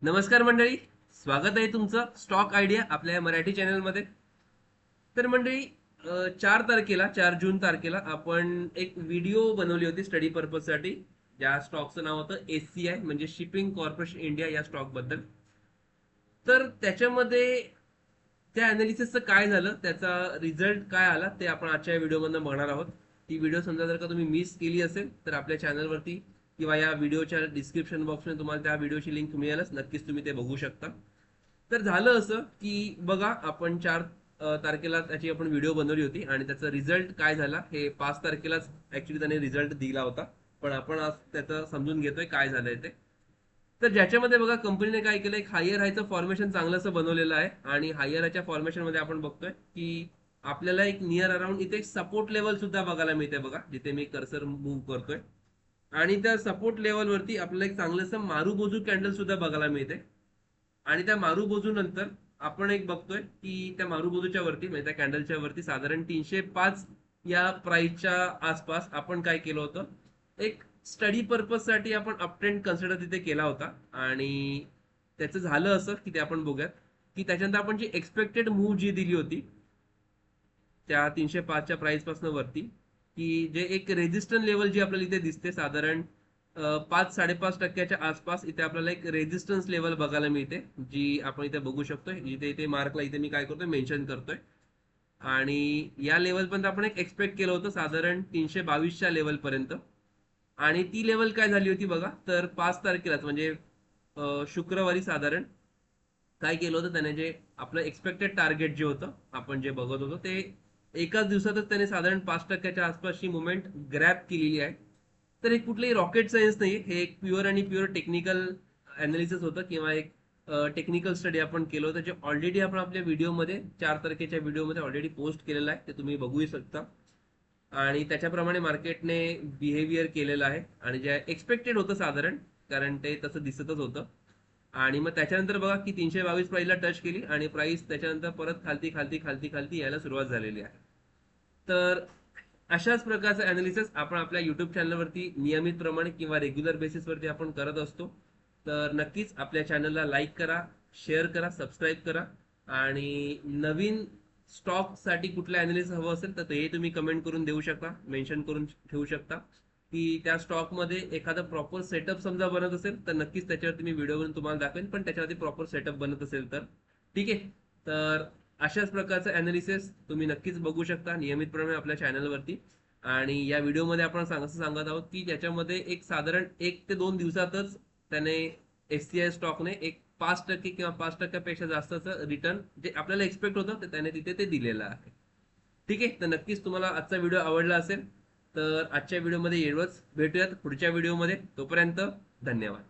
नमस्कार मंडळी, स्वागत आहे तुमचं स्टॉक आयडिया आपल्या मराठी चॅनलमध्ये. तर मंडळी, 4 जून तारखेला आपण एक व्हिडिओ बनवली होती स्टडी पर्पजसाठी. ज्या स्टॉकचं नाव होतं SCI, म्हणजे शिपिंग कॉर्पोरेशन इंडिया या स्टॉक बद्दल. तर त्याच्यामध्ये त्या अनालिसिसचं काय झालं, त्याचा रिझल्ट काय आला, ते आपण आजच्या व्हिडिओमधून बघणार आहोत. ती व्हिडिओ समजा जर का तुम्ही मिस केली असेल तर आपल्या चॅनलवरती किंवा या व्हिडिओच्या डिस्क्रिप्शन बॉक्समध्ये तुम्हाला त्या व्हिडिओची लिंक मिळेलच, नक्कीच तुम्ही ते बघू शकता. तर झालं असं की बघा, आपण 4 तारखेला त्याची आपण व्हिडिओ बनवली होती आणि त्याचा रिझल्ट काय झाला हे 5 तारखेलाच ऍक्च्युली त्याने रिझल्ट दिला होता. पण आपण आज त्याचं समजून घेतोय काय झालंय ते. तर ज्याच्यामध्ये बघा, कंपनीने काय केलं, एक हायर हायचं फॉर्मेशन चांगलंसं बनवलेलं आहे. आणि हायर हायच्या फॉर्मेशन मध्ये आपण बघतोय की आपल्याला एक नियर अराउंड इथे सपोर्ट लेवल सुद्धा बघायला मिळते. बघा, जिथे मी कर्सर मूव्ह करतोय आणि त्या सपोर्ट लेवलवरती आपल्याला एक चांगलंसं मारुबोजू कॅन्डल सुद्धा बघायला मिळते. आणि त्या मारुबोजू नंतर आपण एक बघतोय की त्या मारुबोजूच्या वरती, म्हणजे त्या कॅन्डलच्या वरती साधारण 305 या प्राइसच्या आसपास आपण काय केलं होतं, एक स्टडी पर्पज साठी आपण अपट्रेंड कन्सिडर तिथे केला होता. आणि त्याचं झालं असं की ते आपण बघूयात की त्याच्यानंतर आपण जी एक्सपेक्टेड मूव्ह जी दिली होती त्या 305च्या प्राइस पासून वरती, की जे एक रेजिस्टन्स लेवल जी आपल्याला इथे दिसते साधारण 5-5.5% आसपास, इथे आपल्याला एक रेजिस्टन्स लेवल बघायला मिळते, जी आपण इथे बघू शकतोय. इथे इथे मार्कला इथे मी काय करतोय, मेन्शन करतोय. आणि या लेवल पर्यंत आपण एक एक्सपेक्ट केलं होतं साधारण 322च्या लेवल पर्यंत. आणि ती लेवल काय झाली होती बघा, तर 5 तारखेलाच म्हणजे शुक्रवारी साधारण काय केलं होतं त्याने, जे आपलं एक्सपेक्टेड टार्गेट जे होतं आपण जे बघत होतो ते एकाच दिवसातच त्याने साधारण 5%च्या आसपासची मुवमेंट ग्रॅप केलेली आहे. तर हे कुठलंही रॉकेट सायन्स नाही, हे एक प्युअर आणि प्युअर टेक्निकल अनालिसिस होतं किंवा एक टेक्निकल स्टडी आपण केलं होतं, जे ऑलरेडी आपण आपल्या व्हिडिओमध्ये 4 तारखेच्या व्हिडिओमध्ये ऑलरेडी पोस्ट केलेलं आहे, ते तुम्ही बघूही शकता. आणि त्याच्याप्रमाणे मार्केटने बिहेवियर केलेलं आहे आणि जे एक्सपेक्टेड होतं साधारण, कारण ते तसं दिसतच होतं. आणि मग त्याच्यानंतर बघा की 322 प्राईसला टच केली आणि प्राइस त्याच्यानंतर परत खालती खालती खालती खालती यायला सुरुवात झालेली आहे. तर अशाच प्रकारचं अनालिसिस आपण आपल्या युट्यूब चॅनलवरती नियमितप्रमाणे किंवा रेग्युलर बेसिसवरती आपण करत असतो. तर नक्कीच आपल्या चॅनलला लाईक करा, शेअर करा, सबस्क्राईब करा. आणि नवीन स्टॉक साठी कुठलं अनालिसिस हवं असेल तर ते तुम्ही कमेंट करून देऊ शकता, मेन्शन करून ठेवू शकता. की त्या स्टॉक मध्ये एखादा प्रॉपर सेटअप समजा बनत असेल तर नक्कीच त्याच्यावरती मी व्हिडिओ बनवून तुम्हाला दाखवेन, पण त्याच्यावरती प्रॉपर सेटअप बनत असेल तर ठीक आहे. तर अशाच प्रकारचं अनालिसिस तुम्ही नक्कीच बघू शकता नियमितप्रमाणे आपल्या चॅनलवरती. आणि या व्हिडिओमध्ये आपण असं सांगत आहोत की त्याच्यामध्ये एक साधारण 1 ते 2 दिवसातच त्याने SCI स्टॉकने एक 5% किंवा 5%पेक्षा जास्तचं रिटर्न जे आपल्याला एक्सपेक्ट होतं ते त्याने तिथे ते दिलेलं आहे. ठीक आहे, तर नक्कीच तुम्हाला आजचा व्हिडिओ आवडला असेल. तर आजच्या व्हिडिओमध्ये एवढंच, भेटूयात पुढच्या व्हिडिओमध्ये. तोपर्यंत धन्यवाद.